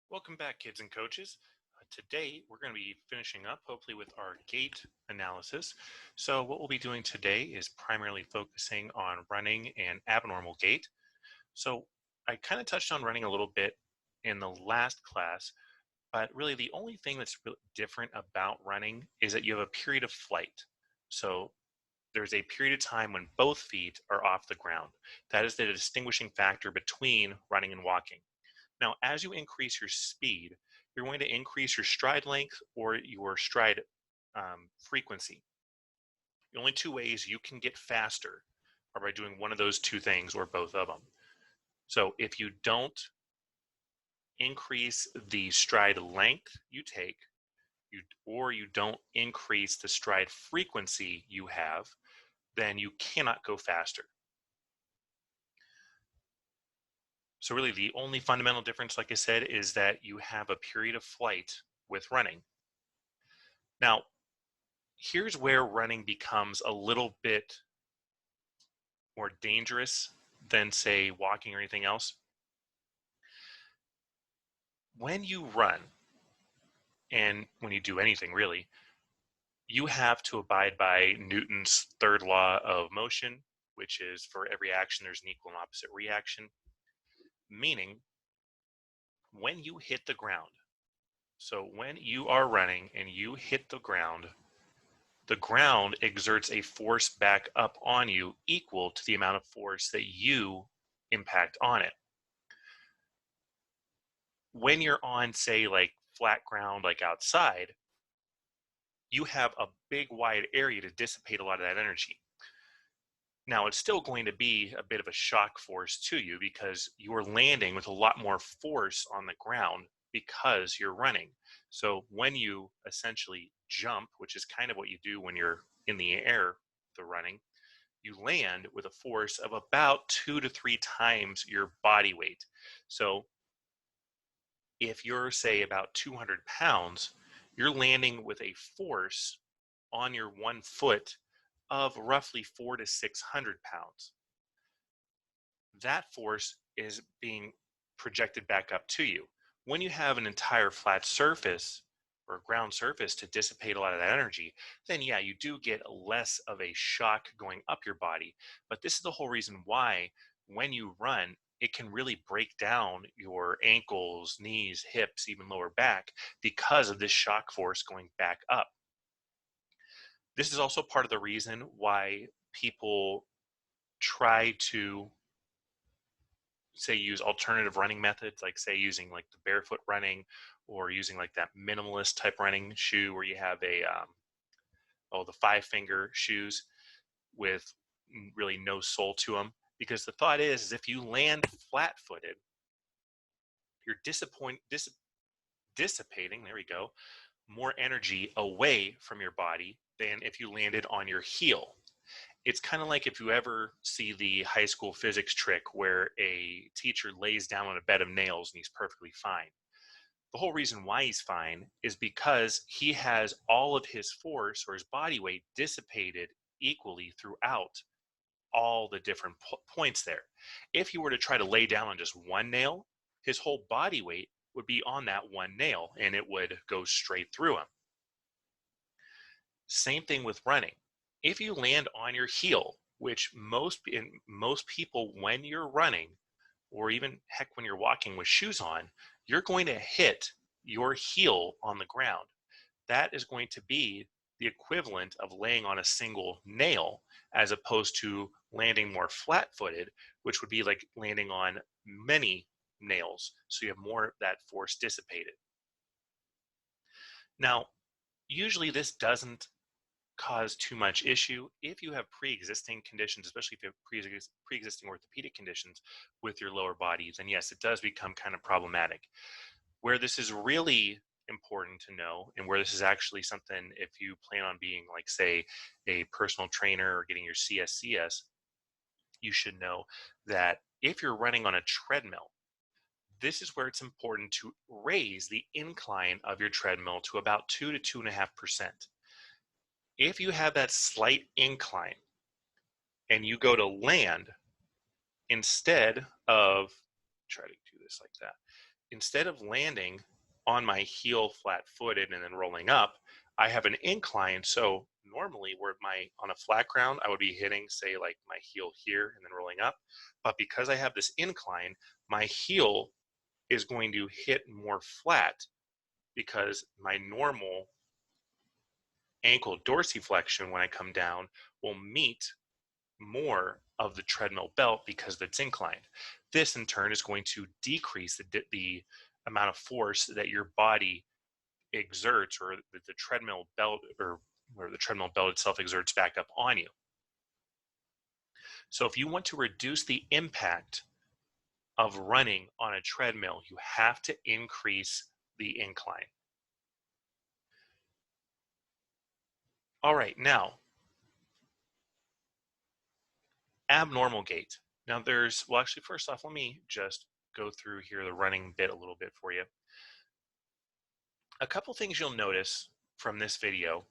Welcome back, kids and coaches. Today, we're going to be finishing up, hopefully, with our gait analysis. So what we'll be doing today is primarily focusing on running and abnormal gait. So I kind of touched on running a little bit in the last class, but really the only thing that's really different about running is that you have a period of flight. So there's a period of time when both feet are off the ground. That is the distinguishing factor between running and walking. Now, as you increase your speed, you're going to increase your stride length or your stride frequency. The only two ways you can get faster are by doing one of those two things or both of them. So if you don't increase the stride length you take, or you don't increase the stride frequency you have, then you cannot go faster. So really the only fundamental difference, like I said, is that you have a period of flight with running. Now, here's where running becomes a little bit more dangerous than, say, walking or anything else. When you run, and when you do anything really, you have to abide by Newton's third law of motion, which is for every action there's an equal and opposite reaction, meaning when you hit the ground, so when you are running and you hit the ground exerts a force back up on you equal to the amount of force that you impact on it. When you're on, say, like flat ground, like outside, you have a big wide area to dissipate a lot of that energy. Now, it's still going to be a bit of a shock force to you because you're landing with a lot more force on the ground because you're running. So when you essentially jump, which is kind of what you do when you're in the air, the running, you land with a force of about 2 to 3 times your body weight. So if you're, say, about 200 pounds, you're landing with a force on your one foot of roughly 400 to 600 pounds. That force is being projected back up to you. When you have an entire flat surface or ground surface to dissipate a lot of that energy, then yeah, you do get less of a shock going up your body. But this is the whole reason why when you run, it can really break down your ankles, knees, hips, even lower back because of this shock force going back up. This is also part of the reason why people try to, say, use alternative running methods, like say using like the barefoot running or using like that minimalist type running shoe where you have a the 5-finger shoes with really no sole to them. Because the thought is if you land flat-footed, you're dissipating, there we go, more energy away from your body than if you landed on your heel. It's kind of like if you ever see the high school physics trick where a teacher lays down on a bed of nails and he's perfectly fine. The whole reason why he's fine is because he has all of his force or his body weight dissipated equally throughout all the different points there. If he were to try to lay down on just one nail, his whole body weight would be on that one nail and it would go straight through him. Same thing with running. If you land on your heel, which most people, when you're running, or even heck when you're walking with shoes on, you're going to hit your heel on the ground. That is going to be the equivalent of laying on a single nail as opposed to landing more flat-footed, which would be like landing on many nails. So you have more of that force dissipated. Now, usually this doesn't cause too much issue if you have pre-existing conditions, especially if you have pre-existing orthopedic conditions with your lower body, then yes, it does become kind of problematic. Where this is really important to know, and where this is actually something, if you plan on being like, say, a personal trainer or getting your CSCS, you should know that if you're running on a treadmill, this is where it's important to raise the incline of your treadmill to about 2 to 2.5%. If you have that slight incline and you go to land, instead of, try to do this like that, instead of landing on my heel flat-footed and then rolling up, I have an incline. So normally where on a flat ground, I would be hitting, say, like my heel here and then rolling up. But because I have this incline, my heel is going to hit more flat because my normal ankle dorsiflexion when I come down will meet more of the treadmill belt because it's inclined. This in turn is going to decrease the amount of force that your body exerts, or the treadmill belt, or where the treadmill belt itself exerts back up on you. So if you want to reduce the impact of running on a treadmill, you have to increase the incline. All right, now abnormal gait. Now well, actually, first off, let me just go through here the running bit a little bit for you. A couple things you'll notice from this video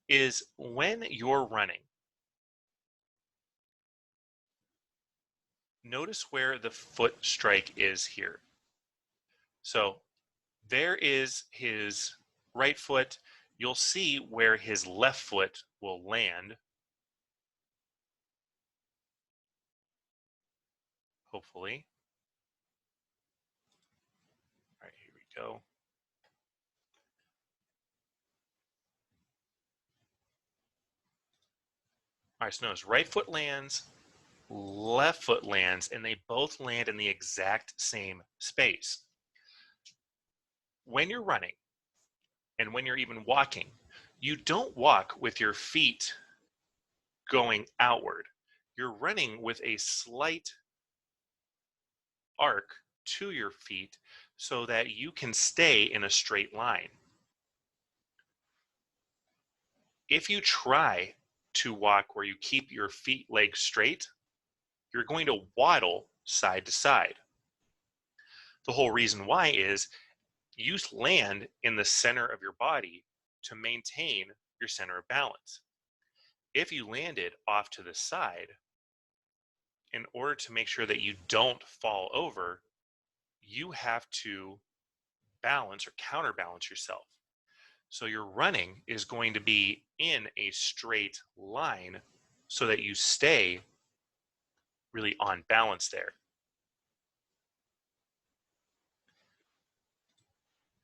is when you're running, notice where the foot strike is here. So there is his right foot. You'll see where his left foot will land. Hopefully. All right, here we go. All right, so notice right foot lands, left foot lands, and they both land in the exact same space. When you're running and when you're even walking, you don't walk with your feet going outward. You're running with a slight arc to your feet so that you can stay in a straight line. If you try to walk where you keep your legs straight, you're going to waddle side to side. The whole reason why is you land in the center of your body to maintain your center of balance. If you landed off to the side, in order to make sure that you don't fall over, you have to balance or counterbalance yourself. So your running is going to be in a straight line so that you stay really on balance there.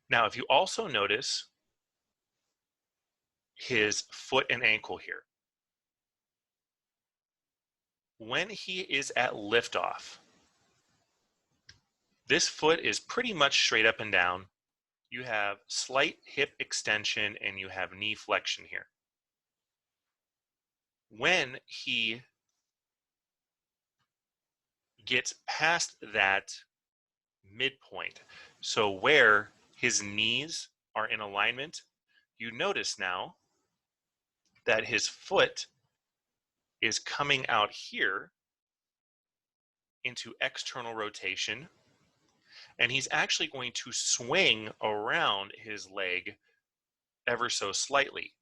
Now, if you also notice his foot and ankle here, when he is at liftoff, this foot is pretty much straight up and down. You have slight hip extension and you have knee flexion here. When he gets past that midpoint, so where his knees are in alignment, you notice now that his foot is coming out here into external rotation, and he's actually going to swing around his leg ever so slightly.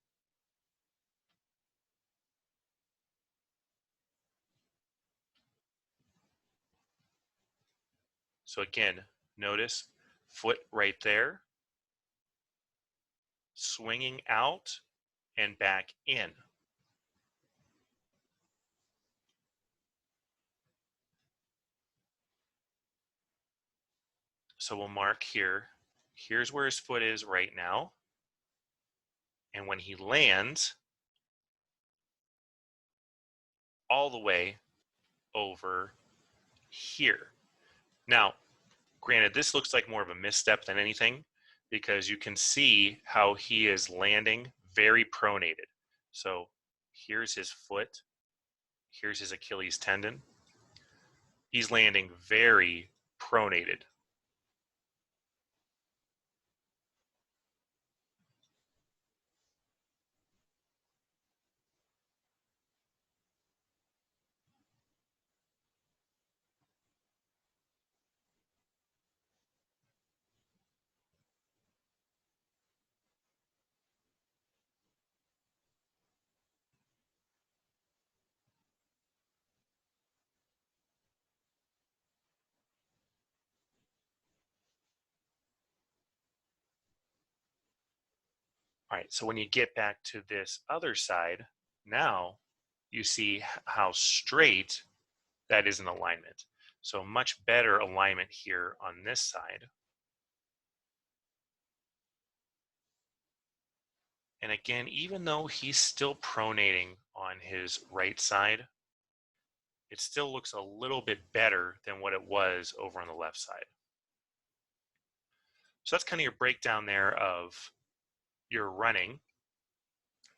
So again, notice foot right there, swinging out and back in. So we'll mark here. Here's where his foot is right now. And when he lands, all the way over here. Now, granted, this looks like more of a misstep than anything because you can see how he is landing very pronated. So here's his foot. Here's his Achilles tendon. He's landing very pronated. All right, so when you get back to this other side, now you see how straight that is in alignment. So much better alignment here on this side. And again, even though he's still pronating on his right side, it still looks a little bit better than what it was over on the left side. So that's kind of your breakdown there of your running.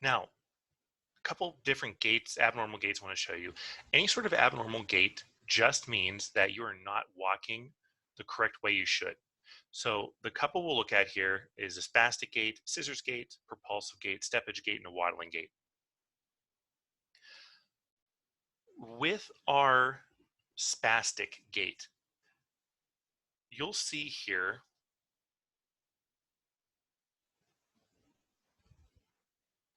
Now, a couple different gaits, abnormal gaits I want to show you. Any sort of abnormal gait just means that you are not walking the correct way you should. So the couple we'll look at here is a spastic gait, scissors gait, propulsive gait, steppage gait, and a waddling gait. With our spastic gait, you'll see here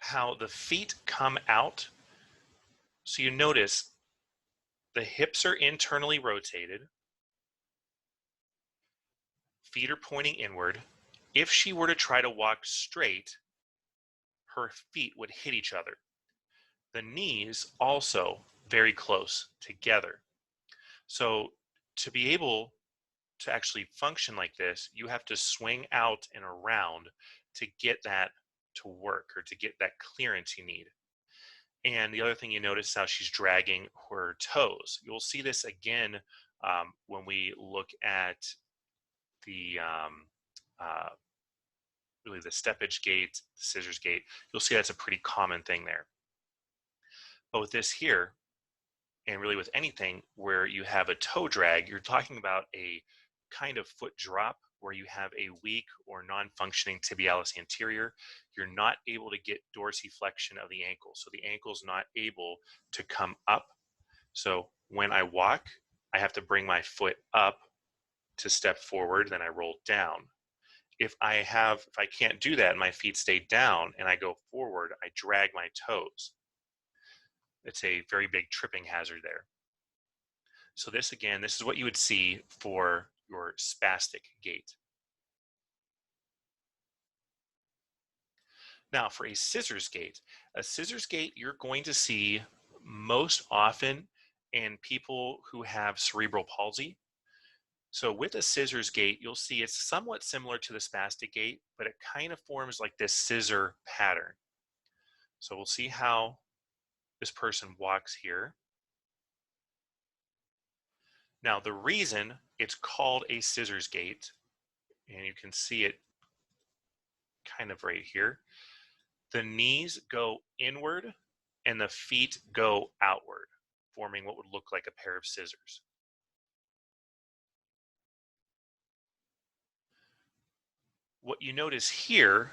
how the feet come out. So you notice the hips are internally rotated, feet are pointing inward. If she were to try to walk straight, her feet would hit each other. The knees also very close together. So to be able to actually function like this, you have to swing out and around to get that to work, or to get that clearance you need. And the other thing you notice is how she's dragging her toes. You'll see this again when we look at the really the steppage gait, the scissors gait. You'll see that's a pretty common thing there. But with this here, and really with anything where you have a toe drag, you're talking about a kind of foot drop where you have a weak or non-functioning tibialis anterior. You're not able to get dorsiflexion of the ankle. So the ankle's not able to come up. So when I walk, I have to bring my foot up to step forward, then I roll down. If I can't do that and my feet stay down and I go forward, I drag my toes. It's a very big tripping hazard there. So this is what you would see for your spastic gait. Now for a scissors gait you're going to see most often in people who have cerebral palsy. So with a scissors gait, you'll see it's somewhat similar to the spastic gait, but it kind of forms like this scissor pattern. So we'll see how this person walks here. Now the reason it's called a scissors gait, and you can see it kind of right here, the knees go inward and the feet go outward, forming what would look like a pair of scissors. What you notice here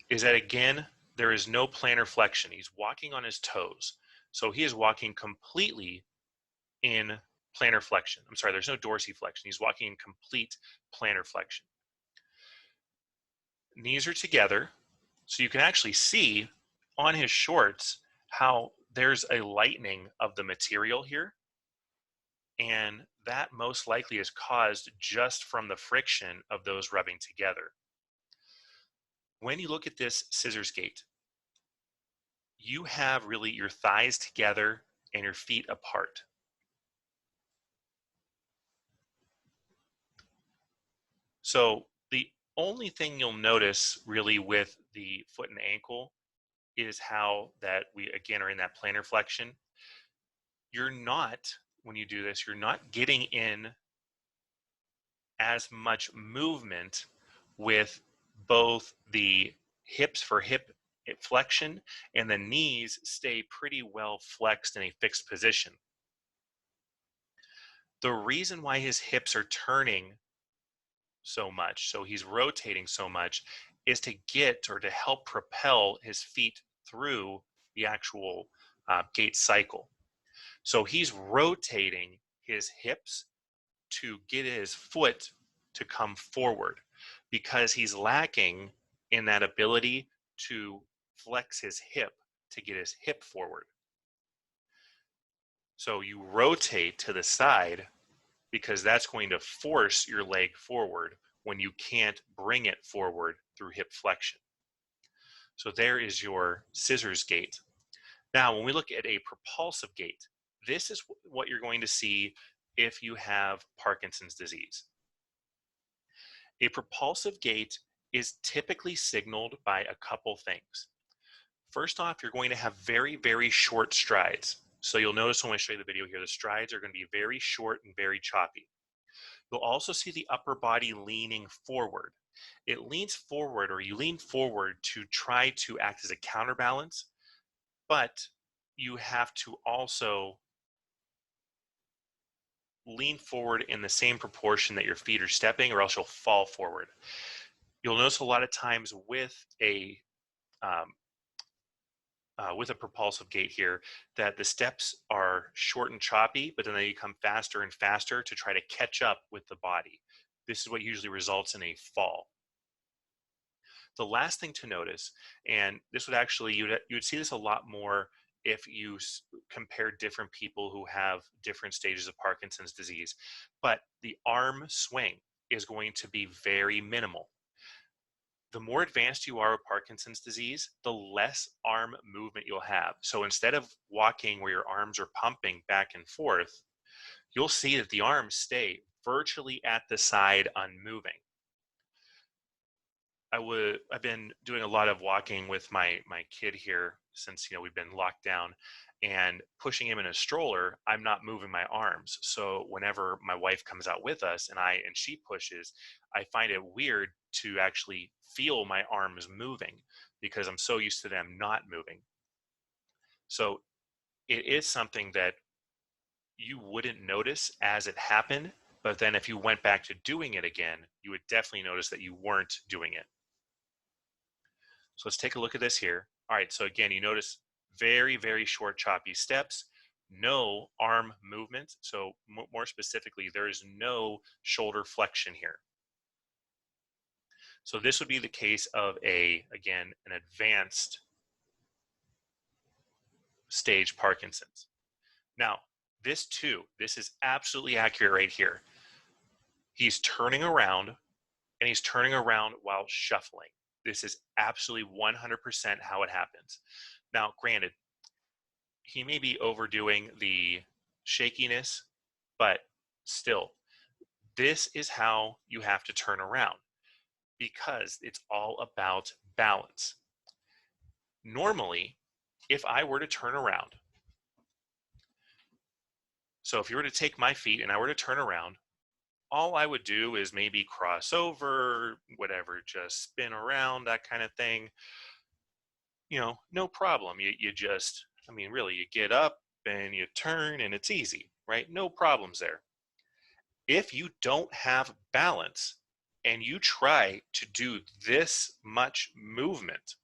is that, again, there is no plantar flexion. He's walking on his toes. So he is walking completely in plantar flexion. I'm sorry, there's no dorsiflexion. He's walking in complete plantar flexion. Knees are together. So you can actually see on his shorts how there's a lightening of the material here. And that most likely is caused just from the friction of those rubbing together. When you look at this scissors gait, you have really your thighs together and your feet apart. So the only thing you'll notice really with the foot and ankle is how that we again are in that plantar flexion. You're not, when you do this, you're not getting in as much movement with both the hips for hip flexion, and the knees stay pretty well flexed in a fixed position. The reason why his hips are turning so much, so he's rotating so much, is to get or to help propel his feet through the actual gait cycle. So he's rotating his hips to get his foot to come forward because he's lacking in that ability to flex his hip to get his hip forward. So you rotate to the side because that's going to force your leg forward when you can't bring it forward through hip flexion. So there is your scissors gait. Now, when we look at a propulsive gait, this is what you're going to see if you have Parkinson's disease. A propulsive gait is typically signaled by a couple things. First off, you're going to have very, very short strides. So you'll notice when I show you the video here, the strides are going to be very short and very choppy. You'll also see the upper body leaning forward. It leans forward, or you lean forward to try to act as a counterbalance, but you have to also lean forward in the same proportion that your feet are stepping, or else you'll fall forward. You'll notice a lot of times with a propulsive gait here that the steps are short and choppy, but then they become faster and faster to try to catch up with the body. This is what usually results in a fall. The last thing to notice, and this would actually, you would see this a lot more if you compare different people who have different stages of Parkinson's disease, but the arm swing is going to be very minimal. The more advanced you are with Parkinson's disease, the less arm movement you'll have. So instead of walking where your arms are pumping back and forth, you'll see that the arms stay virtually at the side unmoving. I've been doing a lot of walking with my kid here since we've been locked down, and pushing him in a stroller, I'm not moving my arms. So whenever my wife comes out with us and she pushes, I find it weird to actually feel my arms moving because I'm so used to them not moving. So it is something that you wouldn't notice as it happened, but then if you went back to doing it again, you would definitely notice that you weren't doing it. So let's take a look at this here. All right, so again, you notice very, very short choppy steps, no arm movement. So more specifically, there is no shoulder flexion here. So this would be the case of again, an advanced stage Parkinson's. Now, this is absolutely accurate right here. He's turning around, and he's turning around while shuffling. This is absolutely 100% how it happens. Now, granted, he may be overdoing the shakiness, but still, this is how you have to turn around because it's all about balance. Normally, if I were to turn around, so if you were to take my feet and I were to turn around, all I would do is maybe cross over, whatever, just spin around, that kind of thing. No problem. You just, really, you get up and you turn and it's easy, right? No problems there. If you don't have balance and you try to do this much movement,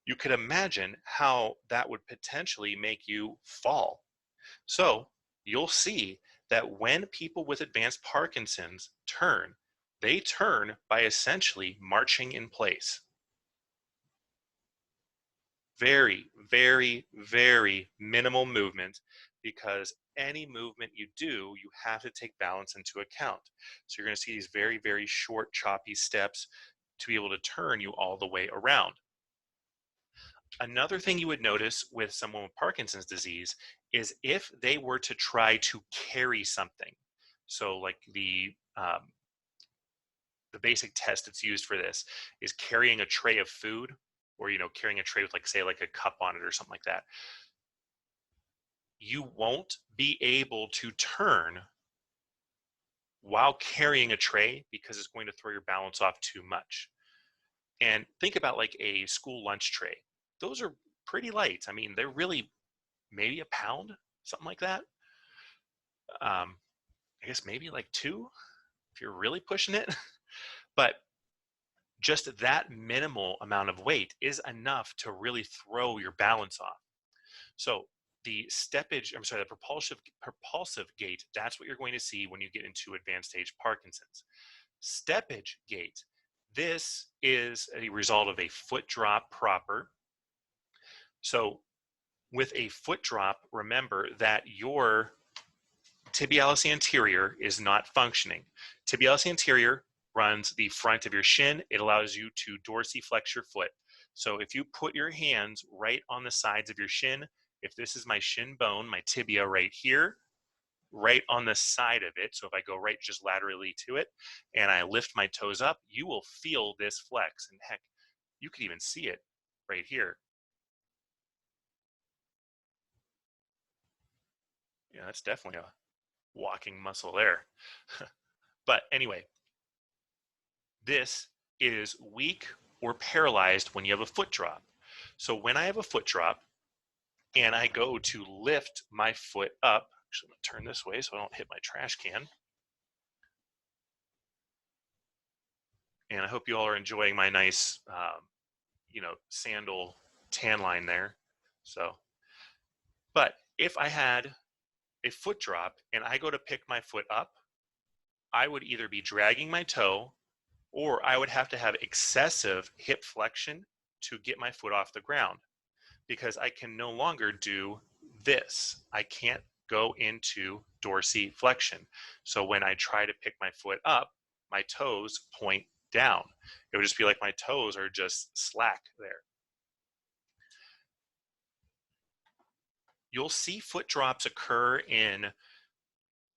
you could imagine how that would potentially make you fall. So you'll see that when people with advanced Parkinson's turn, they turn by essentially marching in place. Very, very, very minimal movement, because any movement you do, you have to take balance into account. So you're going to see these very, very short, choppy steps to be able to turn you all the way around. Another thing you would notice with someone with Parkinson's disease is if they were to try to carry something. So like the basic test that's used for this is carrying a tray of food, or carrying a tray with say a cup on it or something like that. You won't be able to turn while carrying a tray because it's going to throw your balance off too much. And think about like a school lunch tray. Those are pretty light. They're really maybe a pound, something like that. I guess maybe like 2 if you're really pushing it. But just that minimal amount of weight is enough to really throw your balance off. So the propulsive gait, that's what you're going to see when you get into advanced stage Parkinson's. Steppage gait, this is a result of a foot drop proper. So with a foot drop, remember that your tibialis anterior is not functioning. Tibialis anterior runs the front of your shin. It allows you to dorsiflex your foot. So if you put your hands right on the sides of your shin, if this is my shin bone, my tibia right here, right on the side of it, so if I go right just laterally to it and I lift my toes up, you will feel this flex. And heck, you can even see it right here. Yeah, that's definitely a walking muscle there. But anyway, this is weak or paralyzed when you have a foot drop. So when I have a foot drop and I go to lift my foot up, actually I'm gonna turn this way so I don't hit my trash can. And I hope you all are enjoying my nice, sandal tan line there. So, but if I had a foot drop and I go to pick my foot up, I would either be dragging my toe or I would have to have excessive hip flexion to get my foot off the ground, because I can no longer do this. I can't go into dorsiflexion. So when I try to pick my foot up, my toes point down. It would just be like my toes are just slack there. You'll see foot drops occur in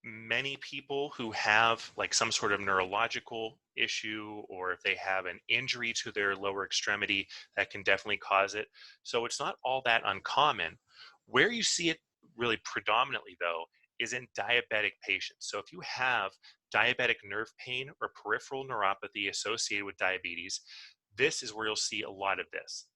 many people who have like some sort of neurological issue, or if they have an injury to their lower extremity, that can definitely cause it. So it's not all that uncommon. Where you see it really predominantly though is in diabetic patients. So if you have diabetic nerve pain or peripheral neuropathy associated with diabetes, this is where you'll see a lot of this.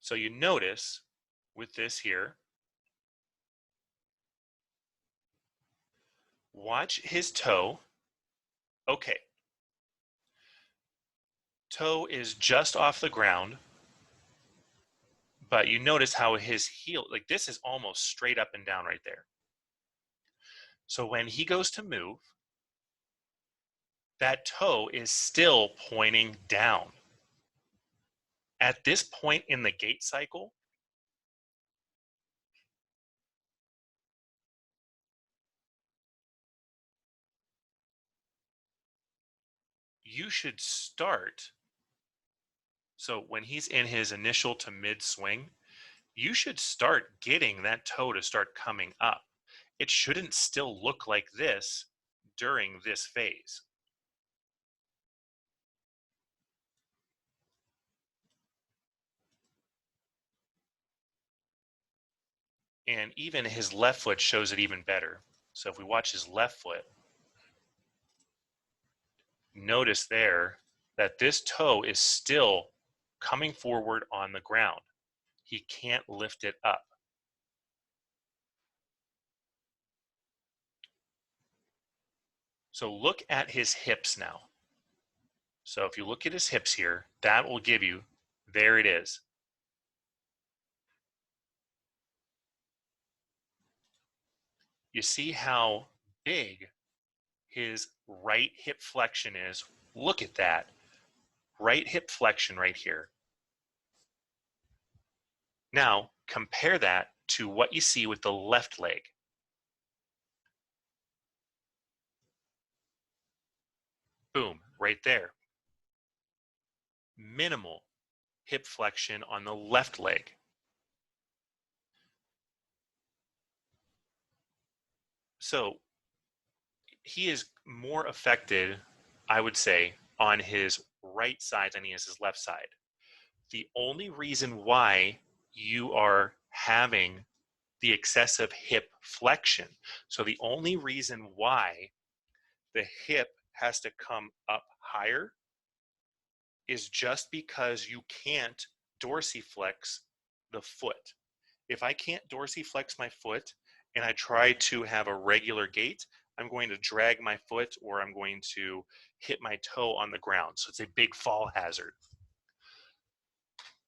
So you notice with this here, watch his toe. Okay, toe is just off the ground, but you notice how his heel, like this is almost straight up and down right there. So when he goes to move, that toe is still pointing down. At this point in the gait cycle, you should start. So when he's in his initial to mid swing, you should start getting that toe to start coming up. It shouldn't still look like this during this phase. And even his left foot shows it even better. So if we watch his left foot, notice there that this toe is still coming forward on the ground. He can't lift it up. So look at his hips now. So if you look at his hips here, that will give you, there it is. You see how big his right hip flexion is? Look at that. Right hip flexion right here. Now compare that to what you see with the left leg. Boom, right there. Minimal hip flexion on the left leg. So he is more affected, I would say, on his right side than he is his left side. The only reason why you are having the excessive hip flexion, so the only reason why the hip has to come up higher, is just because you can't dorsiflex the foot. If I can't dorsiflex my foot and I try to have a regular gait, I'm going to drag my foot or I'm going to hit my toe on the ground. So it's a big fall hazard.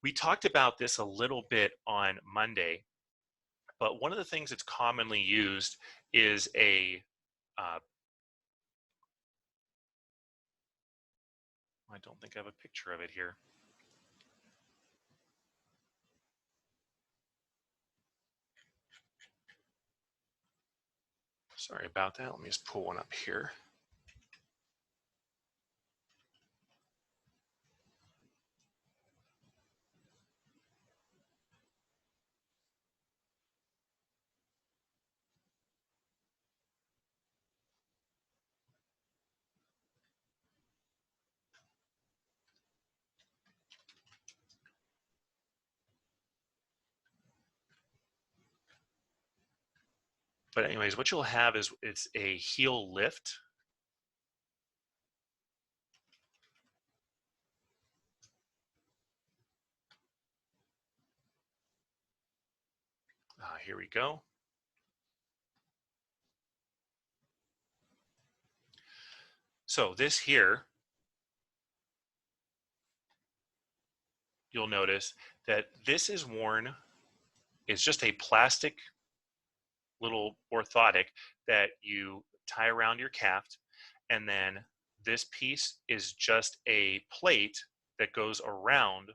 We talked about this a little bit on Monday, but one of the things that's commonly used is a I don't think I have a picture of it here. Sorry about that. Let me just pull one up here. But anyways, what you'll have is it's a heel lift. Here we go. So this here, you'll notice that this is worn. It's just a plastic little orthotic that you tie around your calf, and then this piece is just a plate that goes around,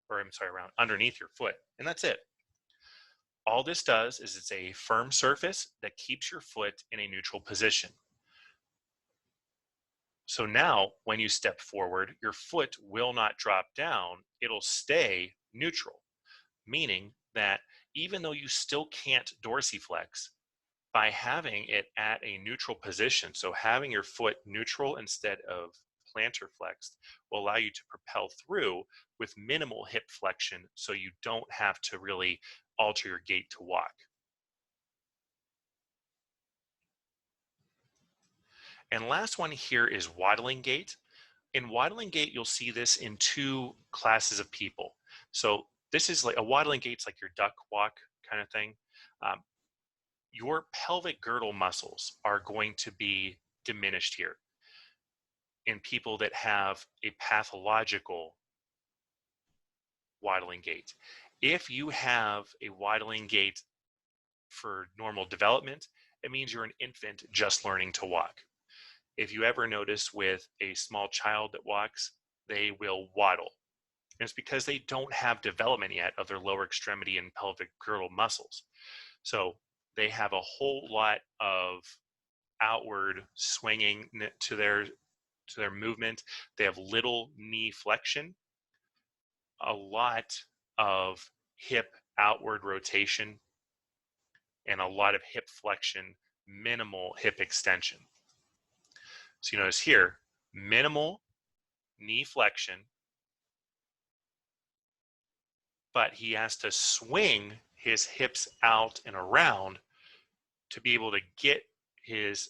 or I'm sorry, around underneath your foot, and that's it. All this does is it's a firm surface that keeps your foot in a neutral position. So now when you step forward, your foot will not drop down, it'll stay neutral, meaning that even though you still can't dorsiflex, by having it at a neutral position, so having your foot neutral instead of plantar flexed, will allow you to propel through with minimal hip flexion, so you don't have to really alter your gait to walk. And last one here is waddling gait. In waddling gait, you'll see this in two classes of people. So this is like a waddling gait's like your duck walk kind of thing. Your pelvic girdle muscles are going to be diminished here in people that have a pathological waddling gait. If you have a waddling gait for normal development, it means you're an infant just learning to walk. If you ever notice with a small child that walks, they will waddle. And it's because they don't have development yet of their lower extremity and pelvic girdle muscles. So they have a whole lot of outward swinging to their movement. They have little knee flexion, a lot of hip outward rotation, and a lot of hip flexion, minimal hip extension. So you notice here, minimal knee flexion, but he has to swing his hips out and around to be able to get his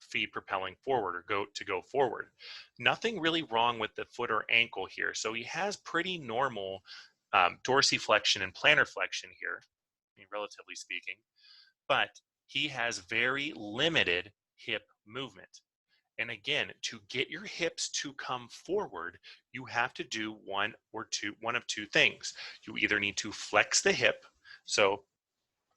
feet propelling forward or go forward. Nothing really wrong with the foot or ankle here. So he has pretty normal dorsiflexion and plantar flexion here, I mean, relatively speaking, but he has very limited hip movement. And again, to get your hips to come forward, you have to do one of two things. You either need to flex the hip. So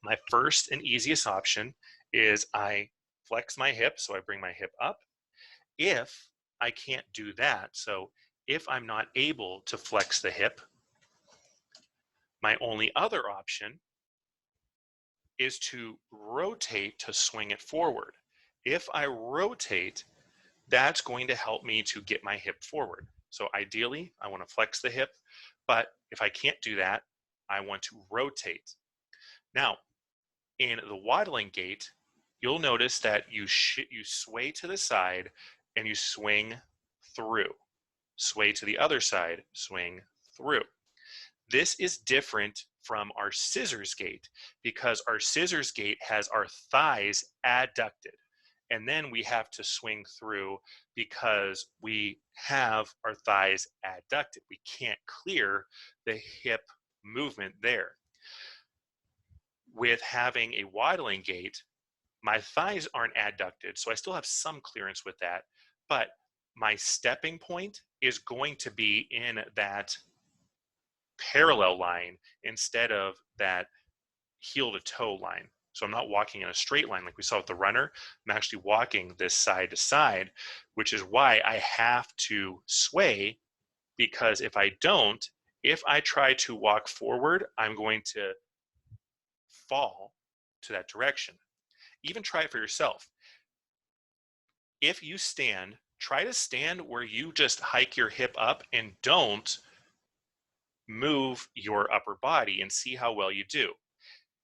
my first and easiest option is I flex my hip, so I bring my hip up. If I can't do that, so if I'm not able to flex the hip, my only other option is to rotate to swing it forward. If I rotate, that's going to help me to get my hip forward. So ideally, I want to flex the hip, but if I can't do that, I want to rotate. Now, in the waddling gait, you'll notice that you sway to the side and you swing through. Sway to the other side, swing through. This is different from our scissors gait because our scissors gait has our thighs adducted. And then we have to swing through because we have our thighs adducted. We can't clear the hip movement there. With having a waddling gait, my thighs aren't adducted, so I still have some clearance with that, but my stepping point is going to be in that parallel line instead of that heel to toe line. So I'm not walking in a straight line like we saw with the runner. I'm actually walking this side to side, which is why I have to sway, because if I don't, if I try to walk forward, I'm going to fall to that direction. even try it for yourself. If you stand, try to stand where you just hike your hip up and don't move your upper body, and see how well you do.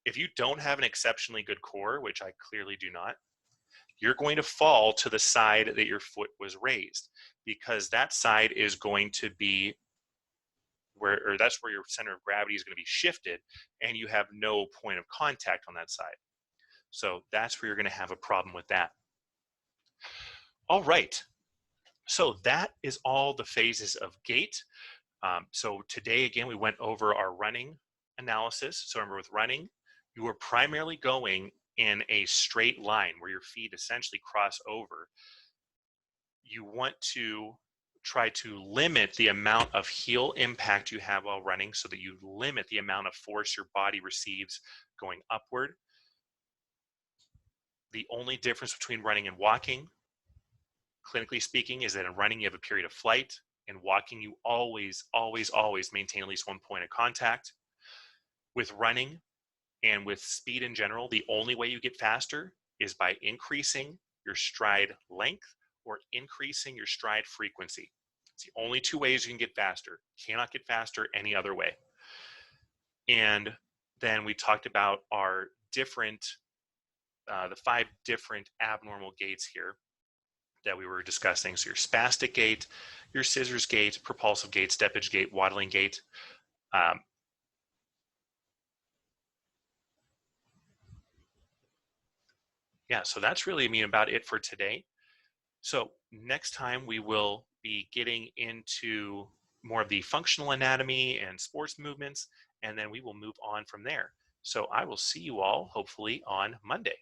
If you don't have an exceptionally good core, which I clearly do not, you're going to fall to the side that your foot was raised, because that side is going to be where, or that's where your center of gravity is going to be shifted, and you have no point of contact on that side. So that's where you're going to have a problem with that. All right. So that is all the phases of gait. So today, again, we went over our running analysis. So remember, with running, you are primarily going in a straight line where your feet essentially cross over. You want to try to limit the amount of heel impact you have while running, so that you limit the amount of force your body receives going upward. The only difference between running and walking, clinically speaking, is that in running you have a period of flight. In walking, you always maintain at least one point of contact. With running and with speed in general, the only way you get faster is by increasing your stride length or increasing your stride frequency. It's the only two ways you can get faster. Cannot get faster any other way. And then we talked about our different, the 5 different abnormal gaits here that we were discussing. So your spastic gait, your scissors gait, propulsive gait, steppage gait, waddling gait. Yeah, so that's really about it for today. So next time we will be getting into more of the functional anatomy and sports movements, and then we will move on from there. So I will see you all hopefully on Monday.